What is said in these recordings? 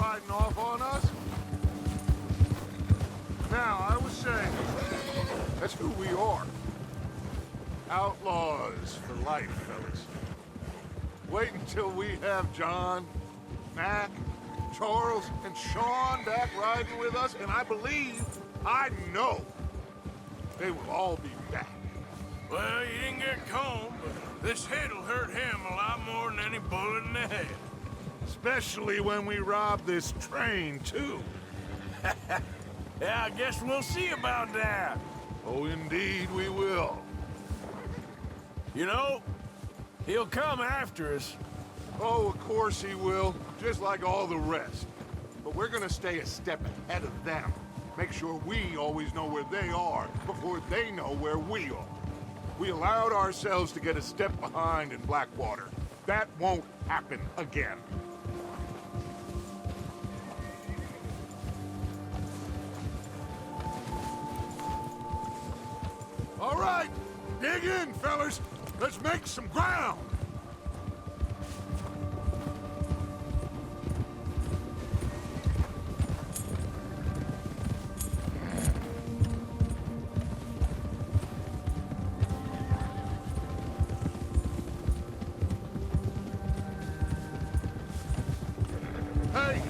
riding off on us. Now, I was saying, that's who we are. Outlaws for life, fellas. Wait until we have John, Mac, Charles, and Sean back riding with us, and I know, they will all be back. Well, you didn't get Colm, but this hit'll hurt him a lot more than any bullet in the head. Especially when we rob this train, too. Yeah, I guess we'll see about that. Oh, indeed we will. You know, he'll come after us. Oh, of course he will, just like all the rest. But we're gonna stay a step ahead of them. Make sure we always know where they are before they know where we are. We allowed ourselves to get a step behind in Blackwater. That won't happen again. All right, dig in, fellas. Let's make some ground. Hey,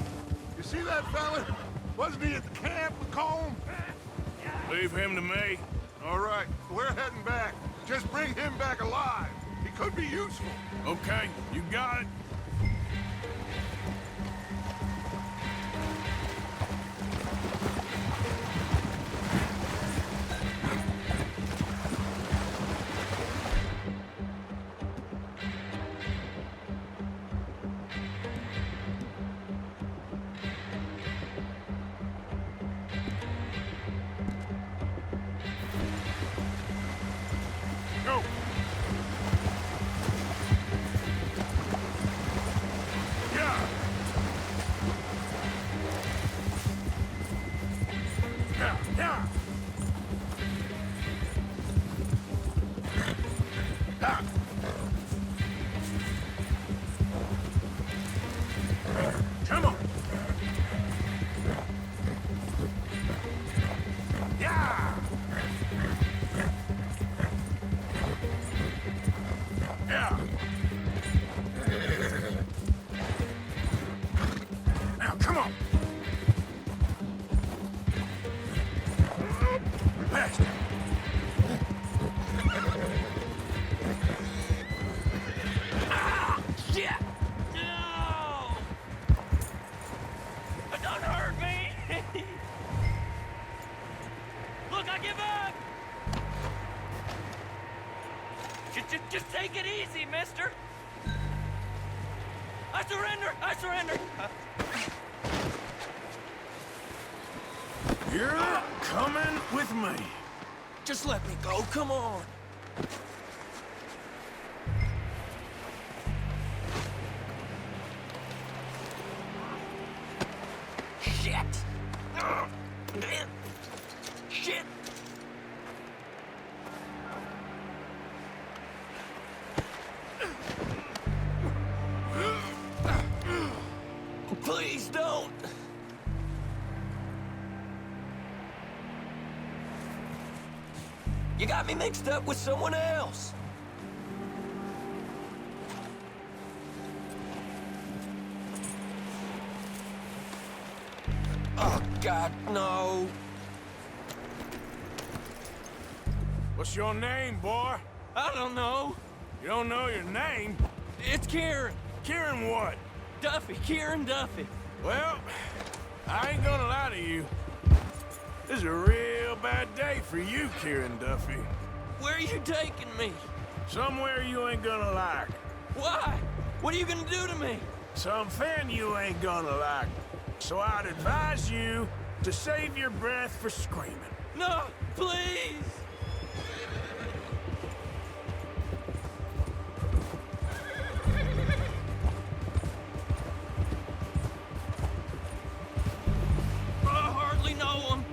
you see that fella? Wasn't he at the camp with Colm? Leave him to me. All right, we're heading back. Just bring him back alive. He could be useful. Okay, you got it. Go! Yeah! Yeah, yeah! Ah. Come on! Yeah! Yeah! Now, come on! Faster! Ah! Shit! No! Don't hurt me! Look, I give up! Just take it easy, mister! I surrender! I surrender! You're coming with me. Just let me go, come on. Shit! Shit! Please don't! You got me mixed up with someone else. Oh, God, no. What's your name, boy? I don't know. You don't know your name? It's Kieran. Kieran what? Duffy, Kieran Duffy. Well, I ain't gonna lie to you. This is a real bad day for you, Kieran Duffy. Where are you taking me? Somewhere you ain't gonna like. Why? What are you gonna do to me? Something you ain't gonna like. So I'd advise you to save your breath for screaming. No, please! I hardly know him.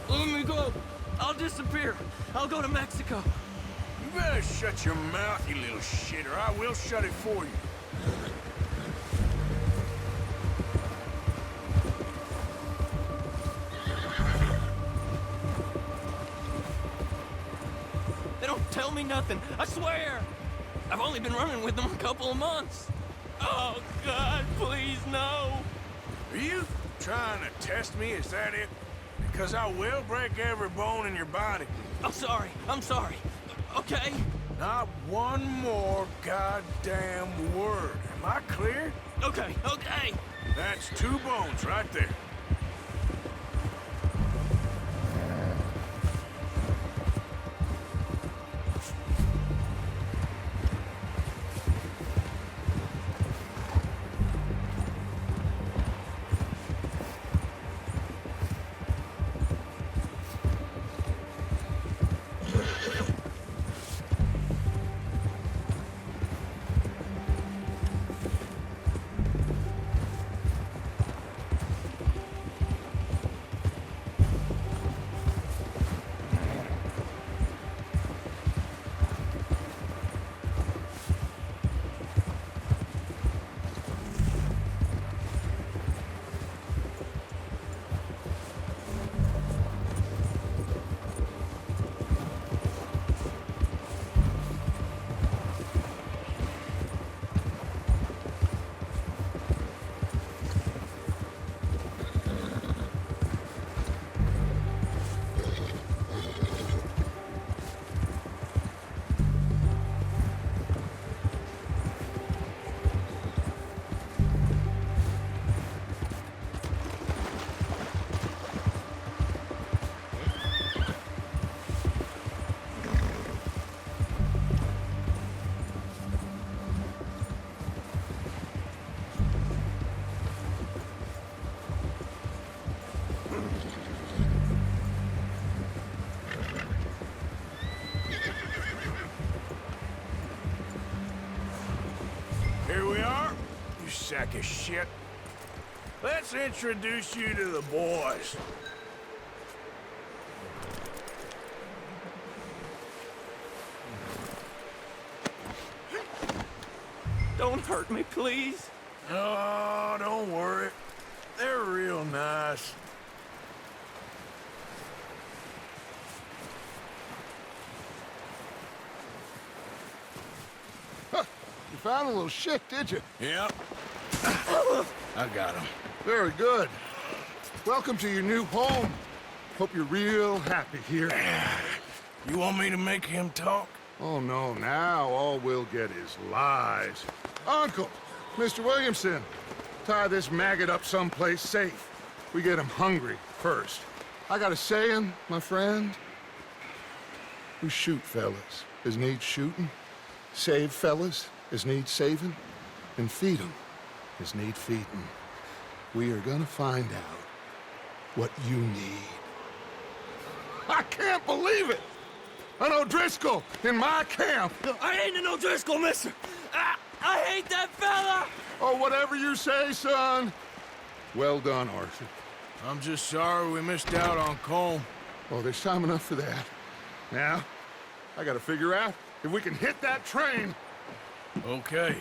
Let me go. I'll disappear. I'll go to Mexico. You better shut your mouth, you little shit, or I will shut it for you. They don't tell me nothing, I swear! I've only been running with them a couple of months. Oh, God, please, no! Are you trying to test me? Is that it? Because I will break every bone in your body. I'm sorry. Okay? Not one more goddamn word. Am I clear? Okay. That's 2 bones right there. Here we are, you sack of shit. Let's introduce you to the boys. Don't hurt me, please. Oh, don't worry. They're real nice. You found a little shit, did you? Yep. I got him. Very good. Welcome to your new home. Hope you're real happy here. You want me to make him talk? Oh, no, now all we'll get is lies. Uncle, Mr. Williamson, tie this maggot up someplace safe. We get him hungry first. I got a saying, my friend. We shoot fellas as need shooting, save fellas as need saving, and feed 'em as need feeding. We are gonna find out what you need. I can't believe it! An O'Driscoll in my camp! I ain't an O'Driscoll, mister! I hate that fella! Oh, whatever you say, son. Well done, Arthur. I'm just sorry we missed out on Colm. Oh, there's time enough for that. Now, I gotta figure out if we can hit that train. Okay.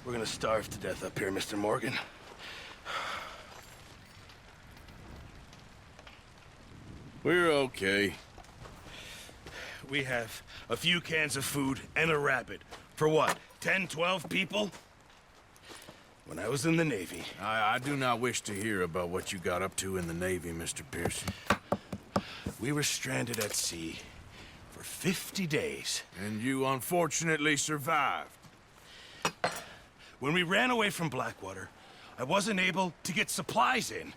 We're gonna starve to death up here, Mr. Morgan. We're okay. We have a few cans of food and a rabbit. For what, 10, 12 people? When I was in the Navy... I do not wish to hear about what you got up to in the Navy, Mr. Pearson. We were stranded at sea for 50 days. And you unfortunately survived. When we ran away from Blackwater, I wasn't able to get supplies in.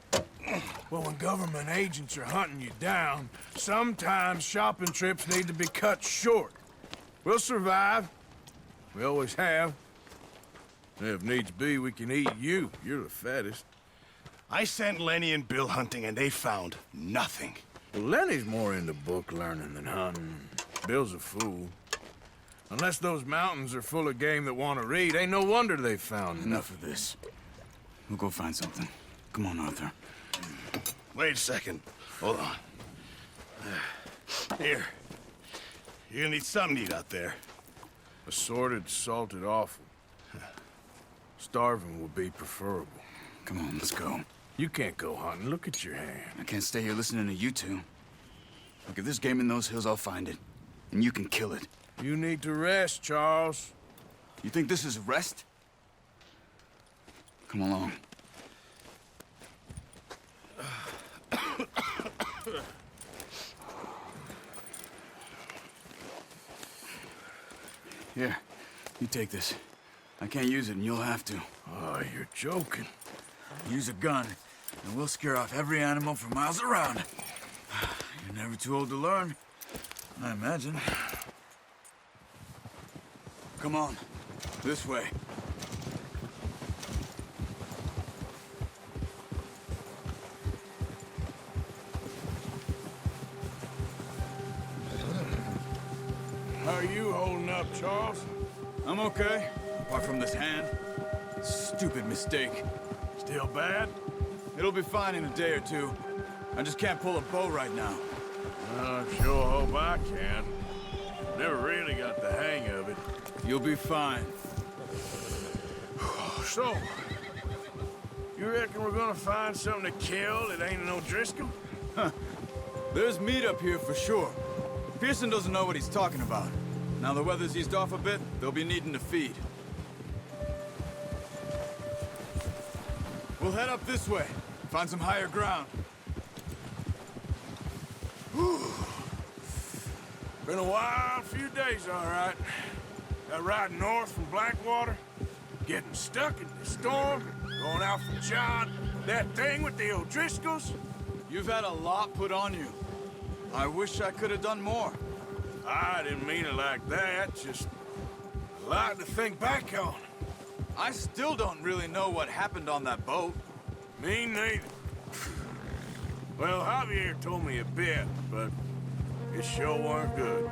Well, when government agents are hunting you down, sometimes shopping trips need to be cut short. We'll survive. We always have. If needs be, we can eat you. You're the fattest. I sent Lenny and Bill hunting, and they found nothing. Well, Lenny's more into book learning than hunting. Bill's a fool. Unless those mountains are full of game that want to read, ain't no wonder they found Enough of this. We'll go find something. Come on, Arthur. Wait a second. Hold on. Here. You're gonna need something to eat out there. Assorted, salted offal. Starving would be preferable. Come on, let's go. You can't go hunting. Look at your hand. I can't stay here listening to you two. Look, if there's game in those hills, I'll find it. And you can kill it. You need to rest, Charles. You think this is rest? Come along. Here, you take this. I can't use it, and you'll have to. Oh, you're joking. Use a gun, and we'll scare off every animal for miles around. You're never too old to learn, I imagine. Come on, this way. How are you holding up, Charles? I'm okay, apart from this hand. Stupid mistake. Still bad? It'll be fine in a day or two. I just can't pull a bow right now. I sure hope I can. Never really got the hang of it. You'll be fine. So, you reckon we're gonna find something to kill that ain't no Driscoll? There's meat up here for sure. Pearson doesn't know what he's talking about. Now the weather's eased off a bit, they'll be needing to feed. We'll head up this way, find some higher ground. Been a wild few days, all right. That ride north from Blackwater, getting stuck in the storm, going out from John, that thing with the O'Driscolls. You've had a lot put on you. I wish I could have done more. I didn't mean it like that, just a lot to think back on. I still don't really know what happened on that boat. Me neither. Well, Javier told me a bit, but it sure weren't good.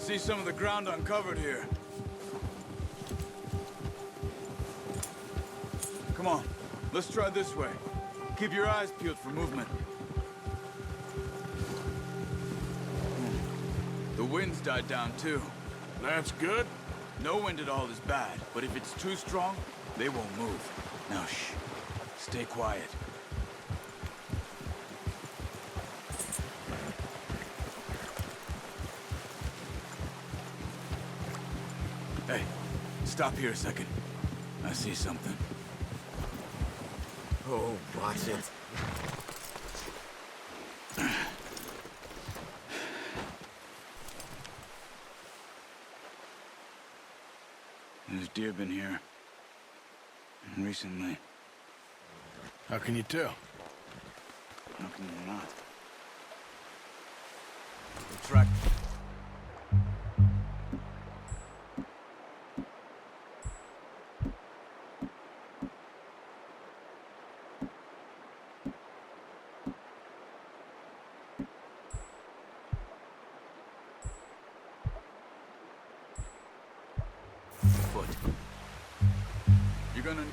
See some of the ground uncovered here. Come on, let's try this way. Keep your eyes peeled for movement. The wind's died down too. That's good. No wind at all is bad, but if it's too strong, they won't move. Now shh, stay quiet. Hey, stop here a second. I see something. Oh, watch it. There's deer been here. Recently. How can you tell? How can you not? The track. Foot. You're gonna...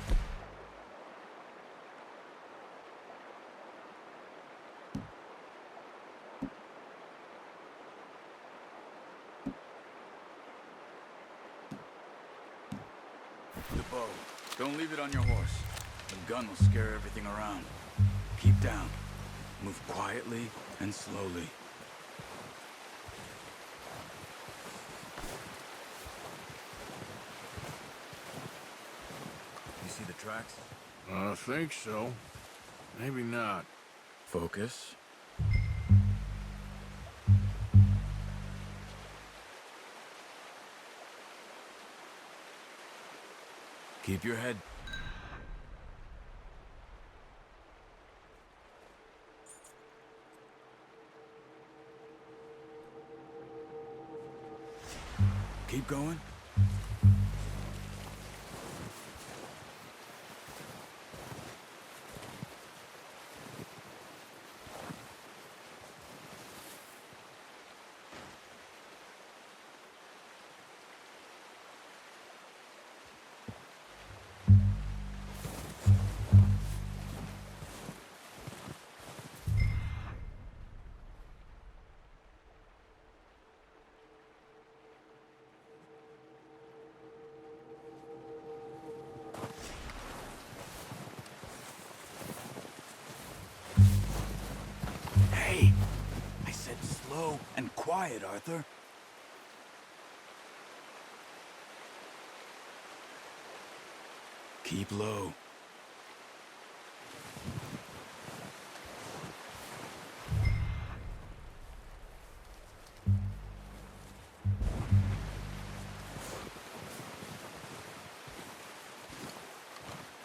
The bow. Don't leave it on your horse. The gun will scare everything around. Keep down. Move quietly and slowly. You see the tracks? I think so. Maybe not. Focus. Keep your head. Keep going. Hey, I said slow and quiet, Arthur. Keep low.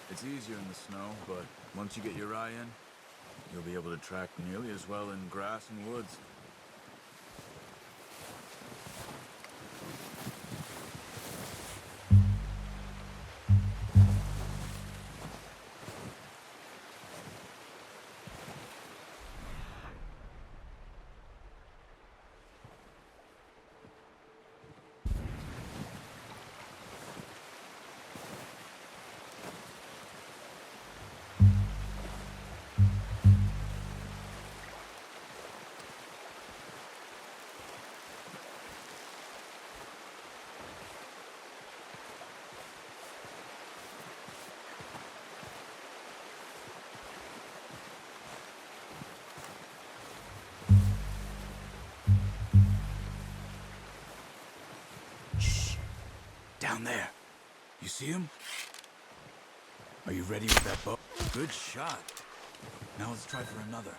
It's easier in the snow, but once you get your eye in, you'll be able to track nearly as well in grass and woods. Down there. You see him? Are you ready with that bow? Good shot. Now let's try for another.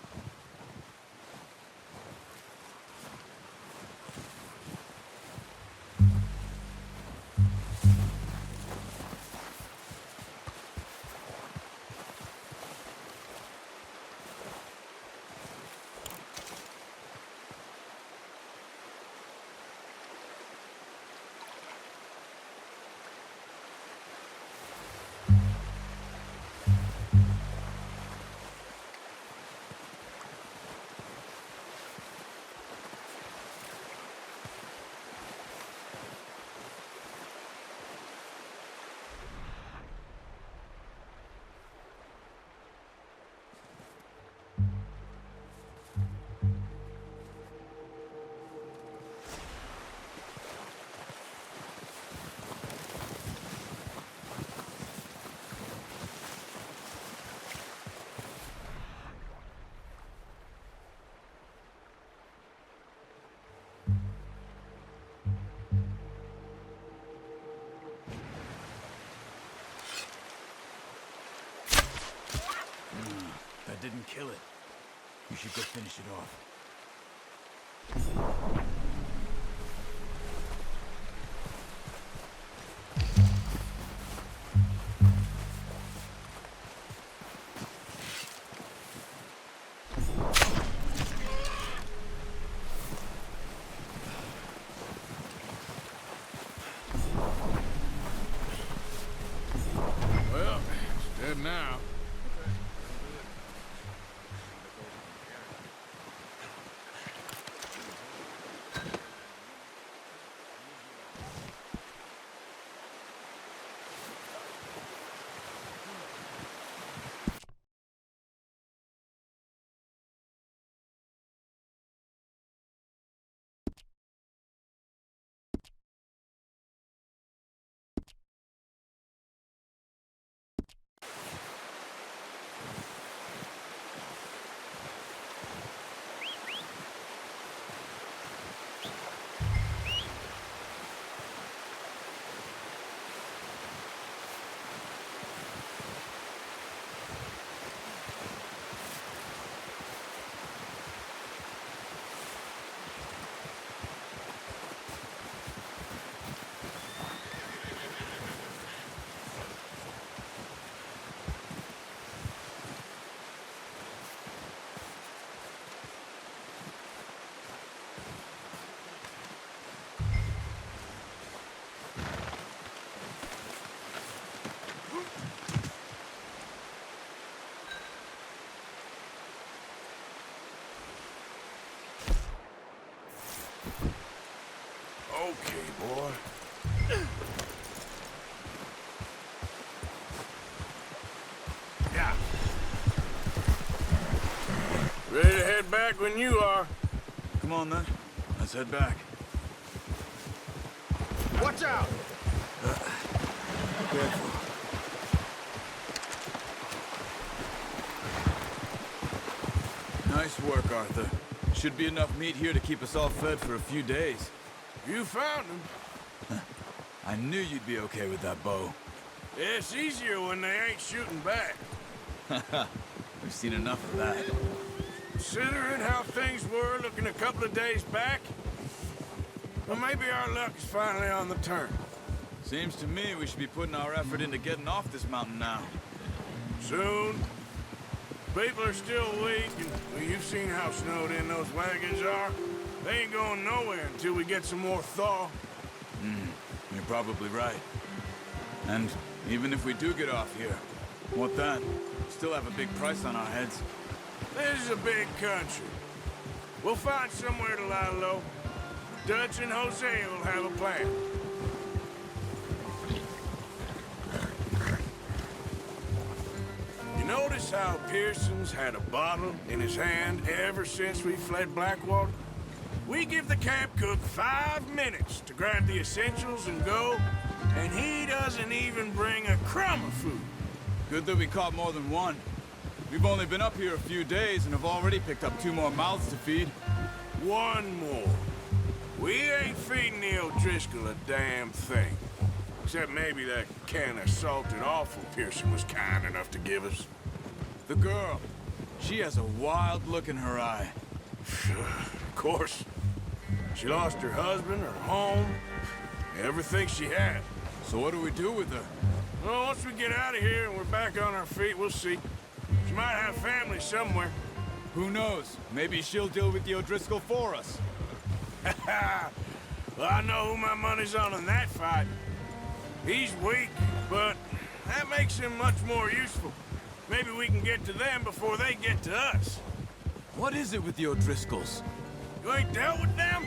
That didn't kill it. You should go finish it off. good now. Okay, boy. Yeah. Ready to head back when you are. Come on, then. Let's head back. Watch out! Careful. Nice work, Arthur. Should be enough meat here to keep us all fed for a few days. You found him. I knew you'd be okay with that bow. It's easier when they ain't shooting back. We've seen enough of that. Considering how things were looking a couple of days back, well, maybe our luck is finally on the turn. Seems to me we should be putting our effort into getting off this mountain now. Soon. People are still weak, and well, you've seen how snowed in those wagons are. They ain't going nowhere until we get some more thaw. You're probably right. And even if we do get off here, what then? Still have a big price on our heads. This is a big country. We'll find somewhere to lie low. Dutch and Jose will have a plan. You notice how Pearson's had a bottle in his hand ever since we fled Blackwater? We give the camp cook 5 minutes to grab the essentials and go, and he doesn't even bring a crumb of food. Good that we caught more than one. We've only been up here a few days and have already picked up 2 more mouths to feed. One more. We ain't feeding the O'Driscoll a damn thing. Except maybe that can of salted offal Pearson was kind enough to give us. The girl. She has a wild look in her eye. Of course. She lost her husband, her home, everything she had. So what do we do with her? Well, once we get out of here and we're back on our feet, we'll see. She might have family somewhere. Who knows? Maybe she'll deal with the O'Driscoll for us. Well, I know who my money's on in that fight. He's weak, but that makes him much more useful. Maybe we can get to them before they get to us. What is it with the O'Driscolls? You ain't dealt with them?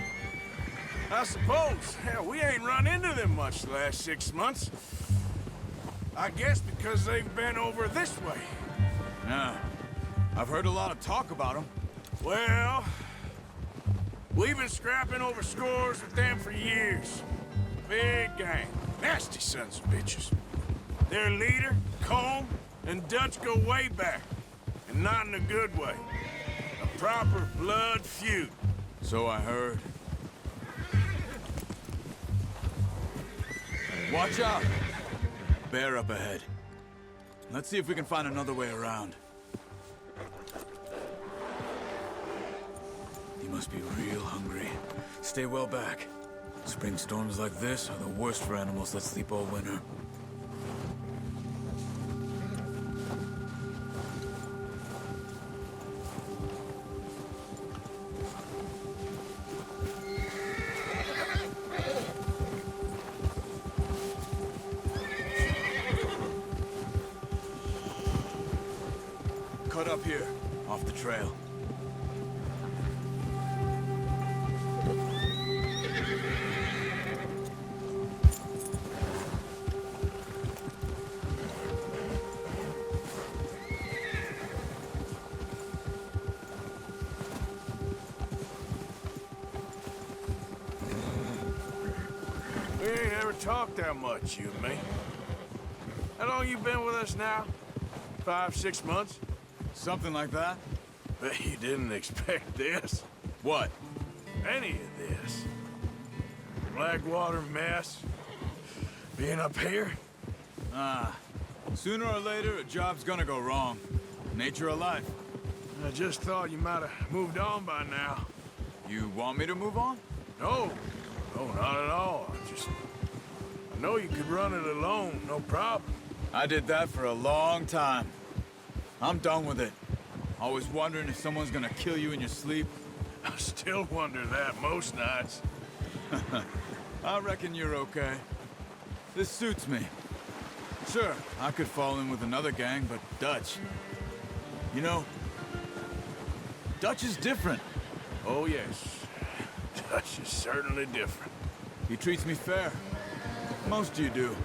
I suppose. Hell, we ain't run into them much the last 6 months. I guess because they've been over this way. Yeah. I've heard a lot of talk about them. Well, we've been scrapping over scores with them for years. Big gang. Nasty sons of bitches. Their leader, Combe, and Dutch go way back. And not in a good way. A proper blood feud. So I heard. Watch out! Bear up ahead. Let's see if we can find another way around. He must be real hungry. Stay well back. Spring storms like this are the worst for animals that sleep all winter. cut up here, off the trail. We ain't ever talked that much, you and me. How long you been with us now? 5, 6 months? Something like that? Bet you didn't expect this. What? Any of this. Blackwater mess. Being up here? Sooner or later, a job's gonna go wrong. Nature of life. I just thought you might have moved on by now. You want me to move on? No. No, not at all. I know you could run it alone, no problem. I did that for a long time. I'm done with it. Always wondering if someone's gonna kill you in your sleep. I still wonder that most nights. I reckon you're okay. This suits me. Sure, I could fall in with another gang, but Dutch... You know, Dutch is different. Oh, yes. Dutch is certainly different. He treats me fair. Most of you do.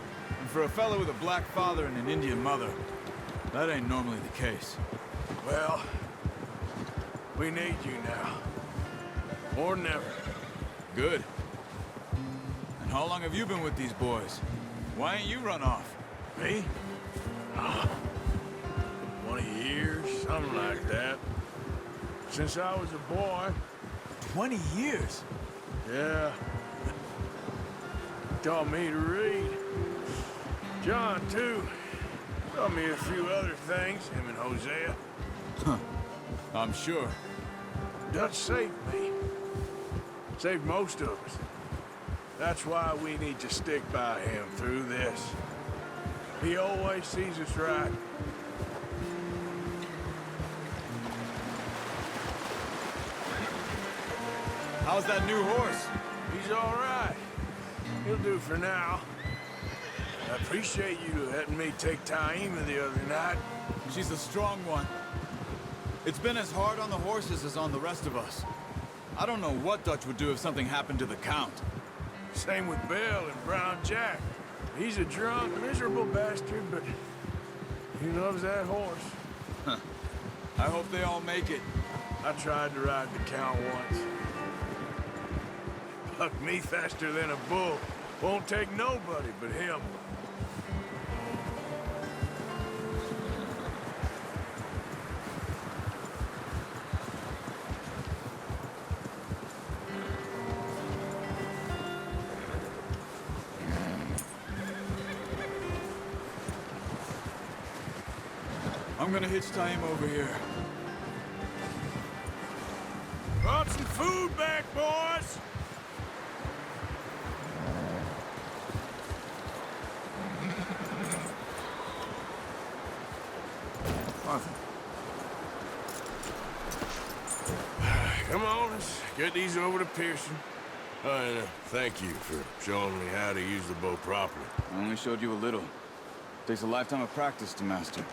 And for a fella with a black father and an Indian mother, that ain't normally the case. Well, we need you now. More than ever. Good. And how long have you been with these boys? Why ain't you run off? Me? 20 years, something like that. Since I was a boy. 20 years? Yeah. Taught me to read. John, too. Taught me a few other things, him and Hosea. Huh. I'm sure. Dutch saved me. Saved most of us. That's why we need to stick by him through this. He always sees us right. How's that new horse? He's all right. He'll do for now. I appreciate you letting me take Taima the other night. She's a strong one. It's been as hard on the horses as on the rest of us. I don't know what Dutch would do if something happened to the Count. Same with Bill and Brown Jack. He's a drunk, miserable bastard, but he loves that horse. Huh. I hope they all make it. I tried to ride the Count once. Bucked me faster than a bull. Won't take nobody but him. I'm gonna hitch Taima over here. Brought some food back, boys! Arthur. Come on, let's get these over to Pearson. Oh, and thank you for showing me how to use the bow properly. I only showed you a little. Takes a lifetime of practice to master.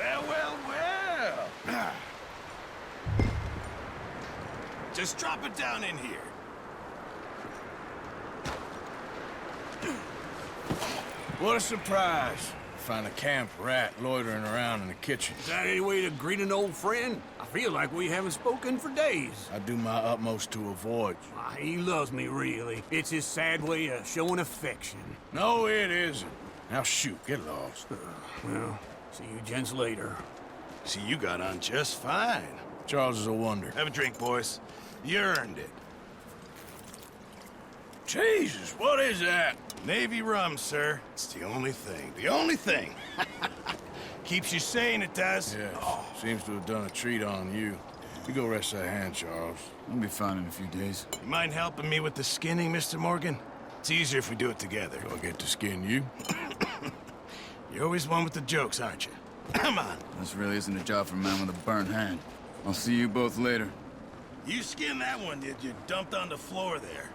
Well. Just drop it down in here. What a surprise. Find a camp rat loitering around in the kitchen. Is that any way to greet an old friend? I feel like we haven't spoken for days. I do my utmost to avoid you. He loves me, really. It's his sad way of showing affection. No, it isn't. Now shoot, get lost. Well, see you gents later. See, you got on just fine. Charles is a wonder. Have a drink, boys. You earned it. Jesus, what is that? Navy rum, sir. It's the only thing. The only thing. Keeps you sane, it does. Yes, seems to have done a treat on you. You go rest that hand, Charles. I'll be fine in a few days. You mind helping me with the skinning, Mr. Morgan? It's easier if we do it together. Do I get to skin you? You're always one with the jokes, aren't you? Come on. This really isn't a job for a man with a burnt hand. I'll see you both later. You skinned that one, did you? Dumped on the floor there.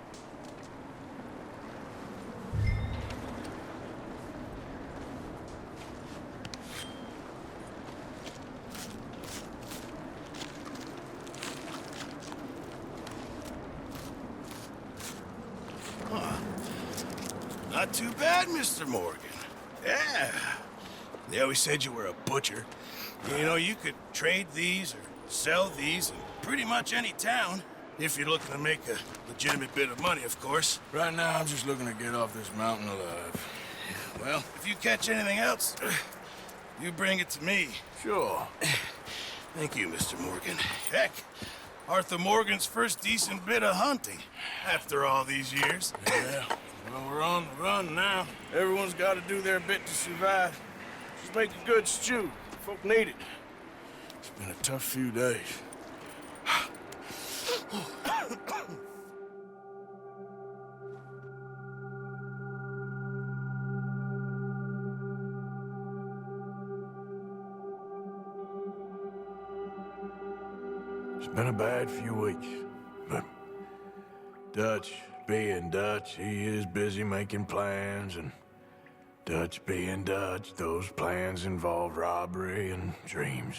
Not too bad, Mr. Morgan. Yeah. They always said you were a butcher. You know, you could trade these or sell these in pretty much any town. If you're looking to make a legitimate bit of money, of course. Right now, I'm just looking to get off this mountain alive. Well, if you catch anything else, you bring it to me. Sure. Thank you, Mr. Morgan. Heck, Arthur Morgan's first decent bit of hunting after all these years. Yeah. Well, we're on the run now. Everyone's got to do their bit to survive. Just make a good stew. Folk need it. It's been a tough few days. It's been a bad few weeks, but Dutch being Dutch, he is busy making plans, and Dutch being Dutch, those plans involve robbery and dreams.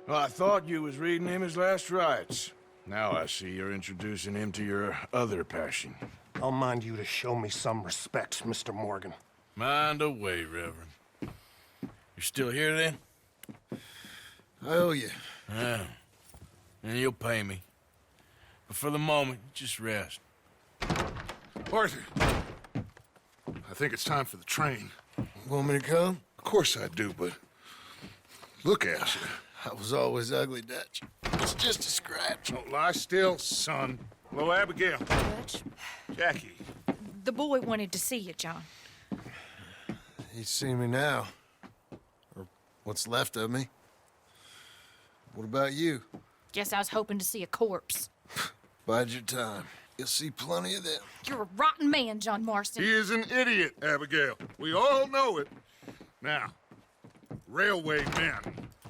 Well, I thought you was reading him his last rites. Now I see you're introducing him to your other passion. I'll mind you to show me some respect, Mr. Morgan. Mind away, Reverend. You're still here, then? I owe you. Yeah. And you'll pay me. But for the moment, just rest. Arthur, I think it's time for the train. Want me to come? Of course I do, but look at you. I was always ugly, Dutch. It's just a scratch. Don't lie still, son. Hello, Abigail. Dutch, Jackie. the boy wanted to see you, John. He's seen me now. Or what's left of me. What about you? Guess I was hoping to see a corpse. Bide your time. You'll see plenty of them. You're a rotten man, John Marston. He is an idiot, Abigail. We all know it. Now, railway men.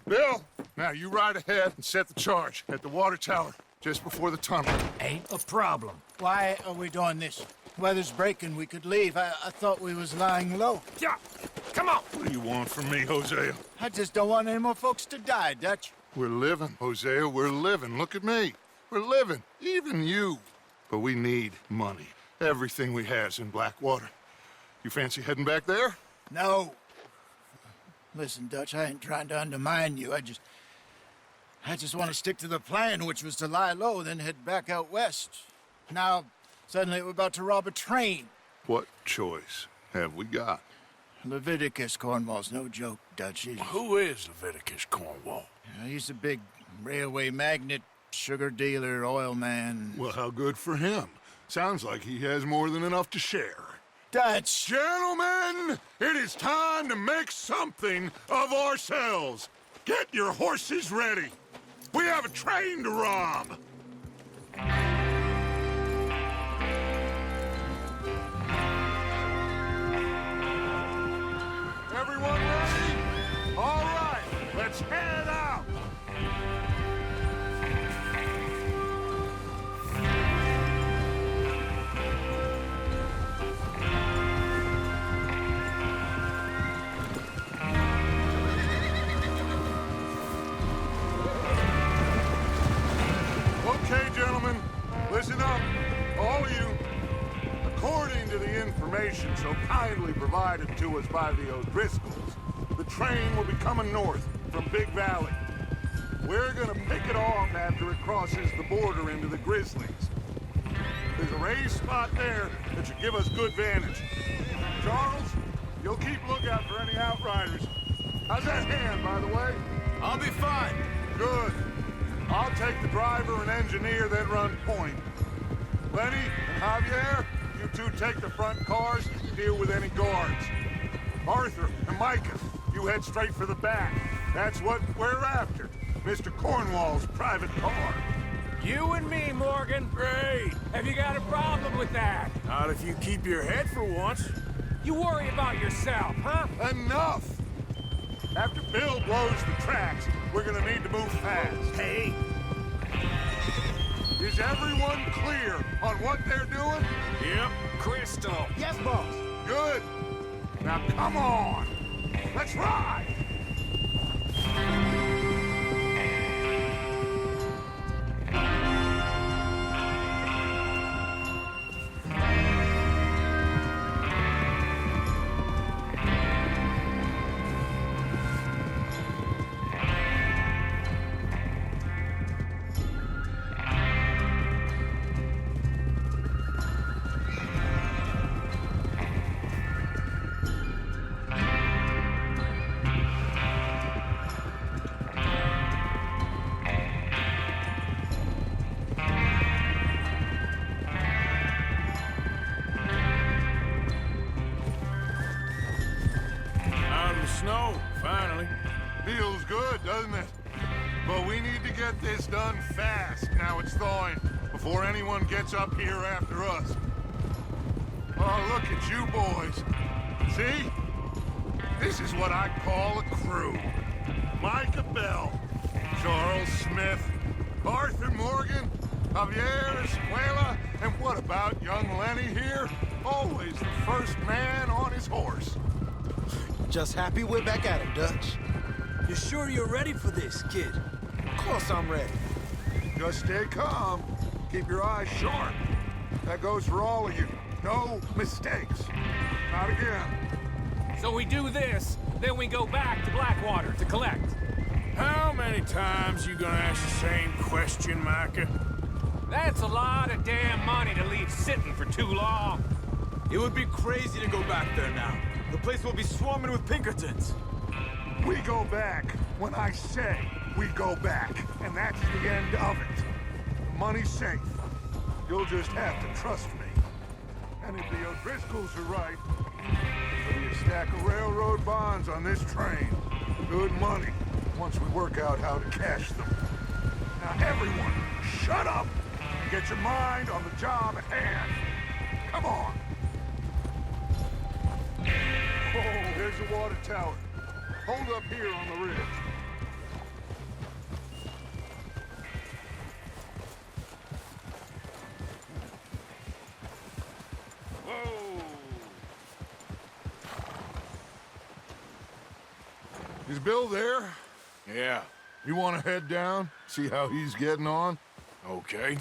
Bill, now you ride ahead and set the charge at the water tower just before the tunnel. Ain't a problem. Why are we doing this? Weather's breaking, we could leave. I thought we was lying low. Yeah, come on. What do you want from me, Hosea? I just don't want any more folks to die, Dutch. We're living, Hosea, we're living. Look at me. We're living, even you. But we need money. Everything we has in Blackwater. You fancy heading back there? No. Listen, Dutch, I ain't trying to undermine you. I just want to stick to the plan, which was to lie low, then head back out west. Now, suddenly we're about to rob a train. What choice have we got? Leviticus Cornwall's no joke, Dutch. Who is Leviticus Cornwall? He's a big railway magnate, sugar dealer, oil man. Well, how good for him. Sounds like he has more than enough to share. Dutch! Gentlemen, it is time to make something of ourselves. Get your horses ready. We have a train to rob. Everyone ready? All right, let's head out. Okay, gentlemen, listen up, all of you. According to the information so kindly provided to us by the O'Driscolls, the train will be coming north from Big Valley. We're gonna pick it off after it crosses the border into the Grizzlies. There's a raised spot there that should give us good vantage. Charles, you'll keep lookout for any outriders. How's that hand, by the way? I'll be fine. Good. I'll take the driver and engineer, then run point. Lenny and Javier, you two take the front cars and deal with any guards. Arthur and Micah, you head straight for the back. That's what we're after. Mr. Cornwall's private car. You and me, Morgan. Great. Have you got a problem with that? Not if you keep your head for once. You worry about yourself, huh? Enough! After Bill blows the tracks, we're gonna need to move fast. Hey, Is everyone clear on what they're doing? Yep. Crystal. yes, boss. Good. Now come on. Let's ride. Out in the snow, finally. Feels good, doesn't it? But we need to get this done fast now it's thawing, before anyone gets up here after us. Oh, look at you boys. See? This is what I call a crew. Micah Bell, Charles Smith, Arthur Morgan, Javier Escuela, and what about young Lenny here? Always the first man on his horse. Just happy we're back at it, Dutch. You sure you're ready for this, kid? Of course I'm ready. Just stay calm. Keep your eyes sharp. That goes for all of you. No mistakes. Not again. So we do this, then we go back to Blackwater to collect. How many times you gonna ask the same question, Micah? That's a lot of damn money to leave sitting for too long. It would be crazy to go back there now. The place will be swarming with Pinkertons. We go back when I say we go back, and that's the end of it. The money's safe. You'll just have to trust me. And if the O'Driscolls are right, there'll be a stack of railroad bonds on this train. Good money, once we work out how to cash them. Now everyone, shut up and get your mind on the job at hand. Come on. Oh, there's the water tower. Hold up here on the ridge. Whoa! Is Bill there? Yeah, You want to head down? See how he's getting on? okay.